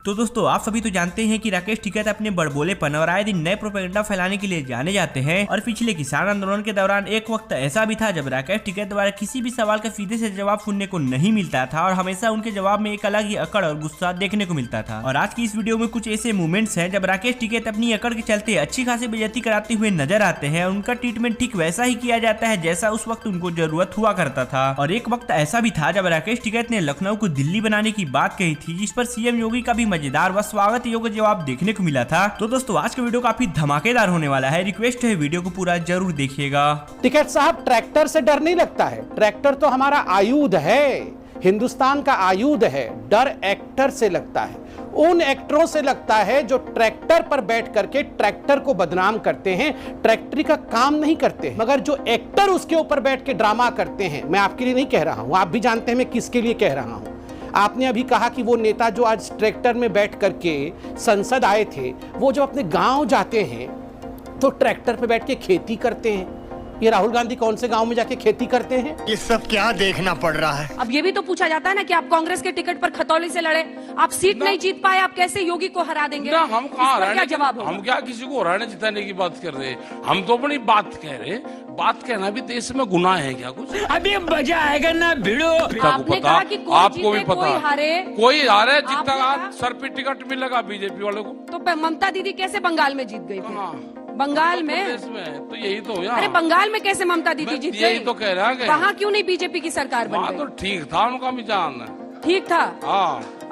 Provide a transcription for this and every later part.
तो दोस्तों आप सभी तो जानते हैं कि राकेश टिकैत अपने बड़बोलेपन और आए दिन नए प्रोपेगेंडा फैलाने के लिए जाने जाते हैं। और पिछले किसान आंदोलन के दौरान एक वक्त ऐसा भी था जब राकेश टिकैत द्वारा किसी भी सवाल का सीधे से जवाब सुनने को नहीं मिलता था और हमेशा उनके जवाब में एक अलग ही अकड़ और गुस्सा देखने को मिलता था। और आज की इस वीडियो में कुछ ऐसे मूवमेंट्स हैं जब राकेश टिकैत अपनी अकड़ के चलते अच्छी खासी बेइज्जती कराते हुए नजर आते हैं। उनका ट्रीटमेंट ठीक वैसा ही किया जाता है जैसा उस वक्त उनको जरूरत हुआ करता था। और एक वक्त ऐसा भी था जब राकेश टिकैत ने लखनऊ को दिल्ली बनाने की बात कही थी, जिस पर सीएम योगी का भी मजेदार व स्वागत योग्य जवाब देखने को मिला था। तो दोस्तों आज का वीडियो काफी धमाकेदार होने वाला है, रिक्वेस्ट है वीडियो को पूरा जरूर देखिएगा। टिकैत साहब, ट्रैक्टर से डर नहीं लगता है। ट्रैक्टर तो हमारा आयुध है, हिंदुस्तान का आयुध है। डर एक्टर से लगता है, उन एक्टरों से लगता है जो ट्रैक्टर पर बैठ करके ट्रैक्टर को बदनाम करते हैं, ट्रैक्टरी का काम नहीं करते हैं। मगर जो एक्टर उसके ऊपर बैठ के ड्रामा करते हैं, मैं आपके लिए नहीं कह रहा हूं, आप भी जानते हैं मैं किसके लिए कह रहा हूं। आपने अभी कहा कि वो नेता जो आज ट्रैक्टर में बैठ करके संसद आए थे, वो जो अपने गांव जाते हैं तो ट्रैक्टर पे बैठ के खेती करते हैं। ये राहुल गांधी कौन से गांव में जाके खेती करते हैं? ये सब क्या देखना पड़ रहा है? अब ये भी तो पूछा जाता है ना कि आप कांग्रेस के टिकट पर खतौली से लड़े, आप सीट नहीं जीत पाए, आप कैसे योगी को हरा देंगे? ना हम कहाँ क्या जवाब होगा? हम क्या किसी को हराने जिताने की बात कर रहे हैं? हम तो अपनी बात कह रहे हैं। बात कहना भी देश में गुनाह है क्या कुछ? अभी मजा आएगा ना भिड़ो। आपने कहा कि कोई आपको भी जीते, पता, कोई हारे जितना सर पे टिकट मिलेगा बीजेपी वाले को। तो ममता दीदी कैसे बंगाल में जीत गई थी? बंगाल में तो यही तो यार। अरे बंगाल में कैसे ममता दीदी जीत गई? यही तो कह रहा है। वहाँ क्यों नहीं बीजेपी की सरकार बन गई? तो ठीक था उनका मिजान, ठीक था।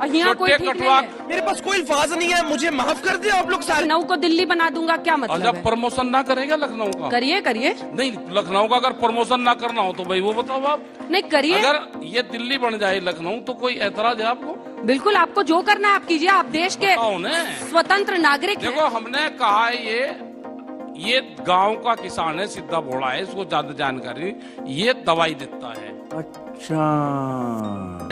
और यहाँ कोई ठीक नहीं है। मेरे पास कोई अल्फाज नहीं है, मुझे माफ कर दिया आप लोग सारे। लखनऊ को दिल्ली बना दूंगा क्या मतलब जब है? प्रमोशन ना करेगा लखनऊ का? करिए करिए। नहीं, लखनऊ का अगर प्रमोशन ना करना हो तो भाई वो बताओ आप। नहीं करिए। अगर ये दिल्ली बन जाए लखनऊ तो कोई एतराज है आपको? बिल्कुल, आपको जो करना है आप कीजिए, आप देश के स्वतंत्र नागरिक हैं। देखो हमने कहा है ये गांव का किसान है, सीधा भोला है, इसको ज्यादा जानकारी, ये दवाई देता है। अच्छा,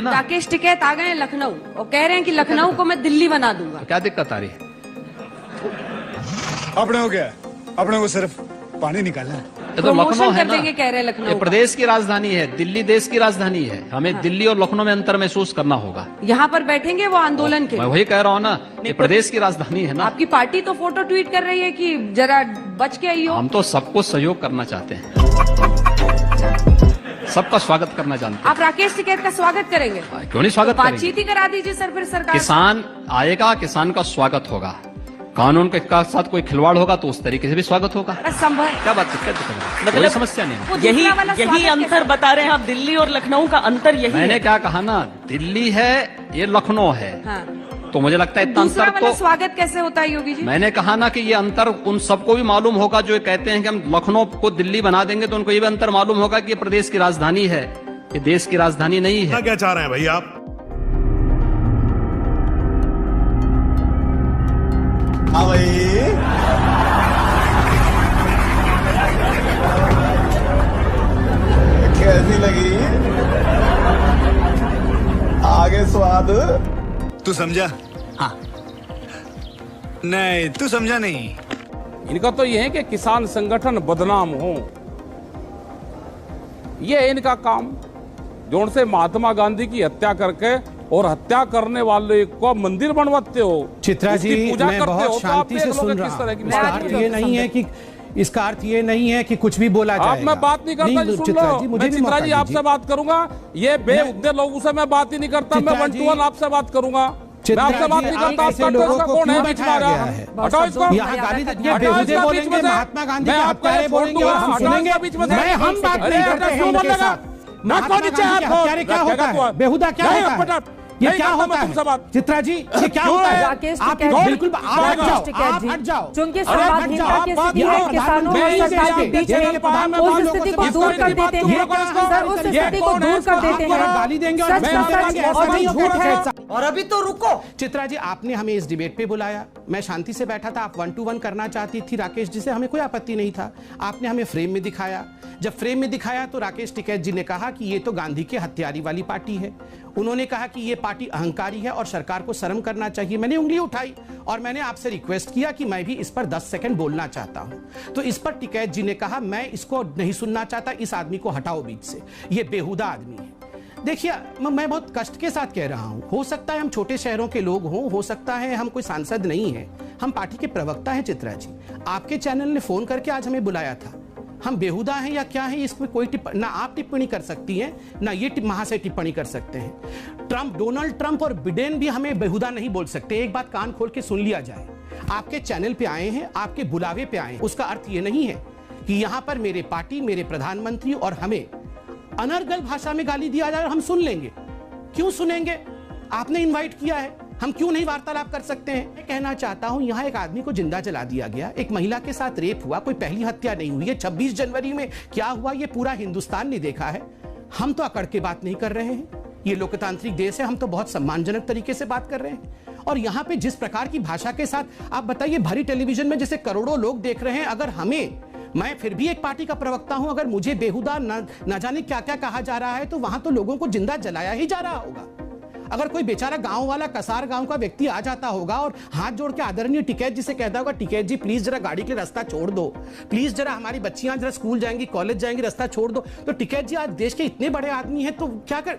राकेश टिकैत आ गए लखनऊ और कह रहे हैं कि लखनऊ को मैं दिल्ली बना दूंगा। क्या दिक्कत आ रही है? अपने को क्या, अपने को सिर्फ पानी निकालना है। ये तो लखनऊ है देंगे ना, कह रहे हैं लखनऊ। ये प्रदेश की राजधानी है, दिल्ली देश की राजधानी है। हमें दिल्ली और लखनऊ में अंतर महसूस करना होगा। यहाँ पर बैठेंगे वो आंदोलन के। मैं वही कह रहा हूँ ना, ये प्रदेश की राजधानी है ना। आपकी पार्टी तो फोटो ट्वीट कर रही है कि जरा बच के आइयो। हम तो सबको सहयोग करना चाहते हैं, सबका स्वागत करना जानते हैं। आप राकेश टिकैत का स्वागत करेंगे? क्यों नहीं स्वागत करेंगे? बातचीत ही करा दीजिए सर, फिर सरकार। किसान आएगा, किसान का स्वागत होगा। कानून के साथ कोई खिलवाड़ होगा तो उस तरीके से भी स्वागत होगा। क्या बात है? कोई समस्या नहीं। यही अंतर बता रहे हैं आप, दिल्ली और लखनऊ का अंतर यही है। मैंने क्या कहा ना, दिल्ली है, ये लखनऊ है। तो मुझे लगता है इतना अंतर तो स्वागत कैसे होता है योगी जी? मैंने कहा ना कि ये अंतर उन सबको भी मालूम होगा जो कहते हैं कि हम लखनऊ को दिल्ली बना देंगे, तो उनको ये भी अंतर मालूम होगा कि ये प्रदेश की राजधानी है, ये देश की राजधानी नहीं है। क्या चाह रहे हैं भाई आप? हाँ भाई, कैसी लगी? आगे स्वाद तू समझा? हाँ नहीं, तू समझा नहीं। इनका तो ये है कि किसान संगठन बदनाम हो, ये है इनका काम। जोन से महात्मा गांधी की हत्या करके और हत्या करने वाले को मंदिर बनवाते हो, चित्रा जी, मैं बहुत शांति से सुन रहा हूं। इसका अर्थ ये नहीं है कि कुछ भी बोला जाएगा। आप मैं बात नहीं करता जी, सुन लो। मैं चित्रा जी आपसे बात करूंगा, ये बेहुद्दे लोगों से मैं बात ही नहीं करता। मैं 1 to 1 आपसे बात करूंगा, मैं आपसे बात नहीं करता। ऐसे लोगों को कौन है क्यों बीच में? बैठाया गया है? हटाओ इसको। यहाँ गाली बेहुदे बोलेंगे, महात्मा गांधी के हत्यारे बोलेंगे और हम सुनेंगे। हम बात नहीं करते हैं उनके साथ। महात्मा गांधी के हत्यारे क्या होता है? बेहुदा क्या होता है? ये क्या होता है? चित्रा जी, ये क्या होता है? आप बिल्कुल हट जाओ। चूंकि संवादहीनता की स्थिति है, किसानों और सरकार के बीच में उस स्थिति को दूर कर देते हैं सर, उस स्थिति को दूर कर देते हैं। गाली देंगे और झूठ है। और अभी तो रुको चित्रा जी, आपने हमें इस डिबेट पे बुलाया, मैं शांति से बैठा था। आप 1 to 1 करना चाहती थी राकेश जी से, हमें कोई आपत्ति नहीं था। आपने हमें फ्रेम में दिखाया, जब फ्रेम में दिखाया तो राकेश टिकैत जी ने कहा कि ये तो गांधी के हत्यारी वाली पार्टी है। उन्होंने कहा कि ये पार्टी अहंकारी है और सरकार को शर्म करना चाहिए। मैंने उंगली उठाई और मैंने आपसे रिक्वेस्ट किया कि मैं भी इस पर 10 सेकंड बोलना चाहता हूं। तो इस पर टिकैत जी ने कहा मैं इसको नहीं सुनना चाहता, इस आदमी को हटाओ बीच से, ये बेहुदा आदमी है। देखिए, मैं बहुत कष्ट के साथ कह रहा हूं, हो सकता है हम छोटे शहरों के लोग हों, हो सकता है हम कोई सांसद नहीं है, हम पार्टी के प्रवक्ता हैं। चित्रा जी, आपके चैनल ने फोन करके आज हमें बुलाया था, हम बेहुदा हैं या क्या है इसमें कोई ना आप टिप्पणी कर सकती हैं ना ये महाशय टिप्पणी कर सकते हैं। डोनाल्ड ट्रंप और बिडेन भी हमें बेहुदा नहीं बोल सकते। एक बात कान खोल के सुन लिया जाए, आपके चैनल पे आए हैं, आपके बुलावे पे आए हैं, उसका अर्थ ये नहीं है कि यहां पर मेरे पार्टी, मेरे प्रधानमंत्री और हमें अनर्गल भाषा में गाली दिया जाए और हम सुन लेंगे। क्यों सुनेंगे? आपने इनवाइट किया है, हम क्यों नहीं वार्तालाप कर सकते हैं? मैं कहना चाहता हूं, यहां एक आदमी को जिंदा जला दिया गया, एक महिला के साथ रेप हुआ, कोई पहली हत्या नहीं हुई है। 26 जनवरी में क्या हुआ ये पूरा हिंदुस्तान ने देखा है। हम तो अकड़ के बात नहीं कर रहे हैं, ये लोकतांत्रिक देश है, हम तो बहुत सम्मानजनक तरीके से बात कर रहे हैं। और यहां पे जिस प्रकार की भाषा के साथ आप बताइए, भरी टेलीविजन में जैसे करोड़ों लोग देख रहे हैं, अगर हमें, मैं फिर भी एक पार्टी का प्रवक्ता हूं, अगर मुझे बेहुदा न जाने क्या क्या कहा जा रहा है, तो वहां तो लोगों को जिंदा जलाया ही जा रहा होगा। अगर कोई बेचारा गांव वाला, कसार गांव का व्यक्ति आ जाता होगा और हाथ जोड़ के आदरणीय टिकैत जी से कहता होगा, टिकैत जी प्लीज जरा गाड़ी के लिए रास्ता छोड़ दो, प्लीज जरा हमारी बच्चियां जरा स्कूल जाएंगी, कॉलेज जाएंगी, रास्ता छोड़ दो, तो टिकैत जी आज देश के इतने बड़े आदमी हैं, तो क्या कर,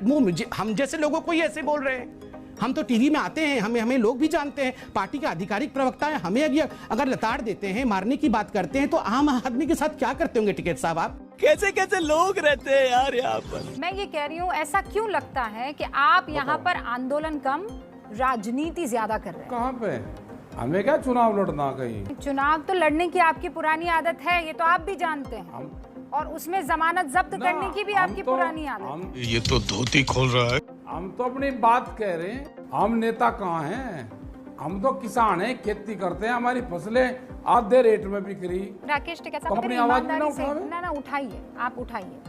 हम जैसे लोगों को ही ऐसे बोल रहे हैं। हम तो टीवी में आते हैं, हमें लोग भी जानते हैं, पार्टी के आधिकारिक प्रवक्ता हैं, हमें अगर लताड़ देते हैं, मारने की बात करते हैं, तो आम आदमी के साथ क्या करते होंगे टिकैत साहब आप? कैसे कैसे लोग रहते हैं यार यहाँ पर। मैं ये कह रही हूँ, ऐसा क्यों लगता है कि आप यहाँ पर आंदोलन कम, राजनीति ज्यादा कर रहे हैं? कहाँ पे? हमें क्या चुनाव लड़ना? कहीं चुनाव तो लड़ने की आपकी पुरानी आदत है, ये तो आप भी जानते हैं, और उसमें जमानत जब्त करने की भी आपकी पुरानी आदत है। ये तो धोती खोल रहा है। हम तो अपनी बात कह रहे हैं, हम नेता कहाँ हैं? हम तो किसान हैं, खेती करते हैं, हमारी फसलें आधे रेट में बिक रही। राकेश टिकैत साहब, अपनी आवाज में ना उठाइए, आप उठाइए।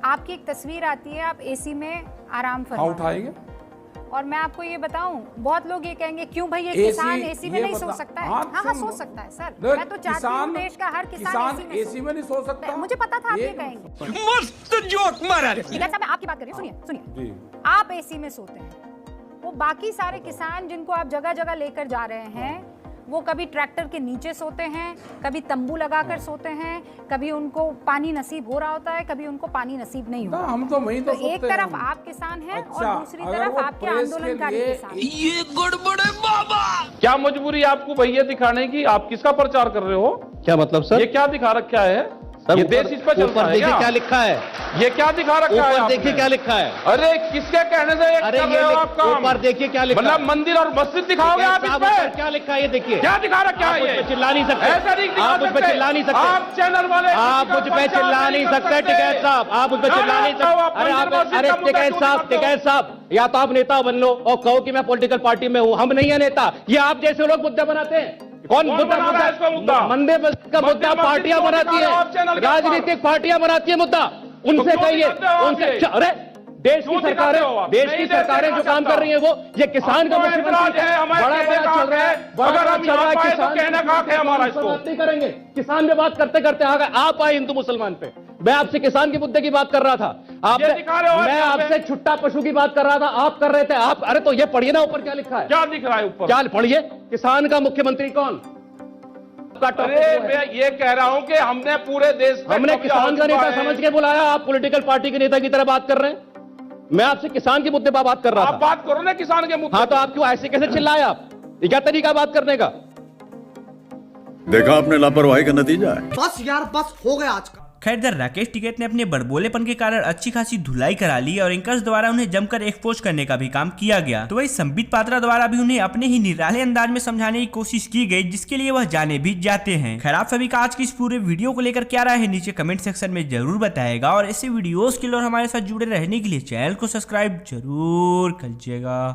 आपकी एक तस्वीर आती है, आप एसी में आराम फरमा। उठाएंगे। और मैं आपको ये बताऊं, बहुत लोग ये कहेंगे क्यों भाई ये किसान एसी में नहीं सो सकता है? हाँ, सो सकता है सर। मैं तो चाहती हूं देश का हर किसान एसी में नहीं सो सकता। मुझे पता था आप ये कहेंगे। मस्त जोक मारा। टिकैत साहब, मैं आपकी बात कर रही हूँ, सुनिए। आप एसी में सोते हैं, वो बाकी सारे किसान जिनको आप जगह जगह लेकर जा रहे हैं, वो कभी ट्रैक्टर के नीचे सोते हैं, कभी तंबू लगाकर सोते हैं, कभी उनको पानी नसीब हो रहा होता है, कभी उनको पानी नसीब नहीं होता। हम तो वहीं तो एक तरफ आप किसान हैं और दूसरी तरफ आपके आंदोलनकारी किसान। ये गड़बड़ है बाबा। क्या मजबूरी आपको भैया दिखाने की? आप किसका प्रचार कर रहे हो? क्या मतलब सर? ये क्या दिखा रखा है? ये देश इस पर चलता है देखिए क्या लिखा है, ये क्या दिखा रखा है? देखिए क्या लिखा है। अरे किसके कहने से अरे ये ऊपर देखिए क्या लिखा है। मतलब मंदिर और मस्जिद दिखाओगे आप? इसमें क्या लिखा है ये देखिए। क्या दिखा रखा है? ये चिल्ला नहीं सकते, ऐसा नहीं आप मुझ पर चिल्ला नहीं सकते, आप चैनल वाले, आप मुझ पर चिल्ला नहीं सकते टिकैत साहब, आप मुझ पर चिल्ला नहीं सकते। अरे टिकैत साहब, या तो आप नेता बन लो और कहो कि मैं पॉलिटिकल पार्टी में हूँ, हम नहीं है नेता। ये आप जैसे लोग मुद्दे बनाते हैं। कौन मुद्दा? मंदिर का मुद्दा पार्टियां बनाती है, राजनीतिक पार्टियां बनाती है मुद्दा। उनसे कहिए, उनसे। अरे देश की सरकारें जो काम कर रही है, वो ये किसान का मुख्यमंत्री है, बड़ा चल रहा है, बात नहीं करेंगे। किसान में बात करते करते आ गए, आप आए हिंदू मुसलमान पे। मैं आपसे किसान के मुद्दे की बात कर रहा था, मैं आपसे छुट्टा पशु की बात कर रहा था, आप कर रहे थे। आप अरे तो ये पढ़िए ना ऊपर क्या लिखा है। क्या दिख रहा है ऊपर? क्या पढ़िए, किसान का मुख्यमंत्री कौन? अरे मैं ये कह रहा हूं कि हमने पूरे देश, हमने किसान का नेता समझ के बुलाया, आप पॉलिटिकल पार्टी के नेता की तरह बात कर रहे हैं। मैं आपसे किसान के मुद्दे पर बात कर रहा था। आप बात करो ना किसान के मुद्दे। हाँ तो आप क्यों ऐसे कैसे चिल्लाए? आप ये क्या तरीका बात करने का? देखा आपने लापरवाही का नतीजा है। बस यार, बस हो गया आज का। खैर, इधर राकेश टिकैत ने अपने बड़बोलेपन के कारण अच्छी खासी धुलाई करा ली और एंकर्स द्वारा उन्हें जमकर एक्सपोज करने का भी काम किया गया। तो वही संबित पात्रा द्वारा भी उन्हें अपने ही निराले अंदाज में समझाने की कोशिश की गई, जिसके लिए वह जाने भी जाते हैं। खैर, आप सभी का आज की इस पूरे वीडियो को लेकर क्या राय है नीचे कमेंट सेक्शन में जरूर बताएगा, और ऐसे वीडियोस के लिए और हमारे साथ जुड़े रहने के लिए चैनल को सब्सक्राइब जरूर कीजिएगा।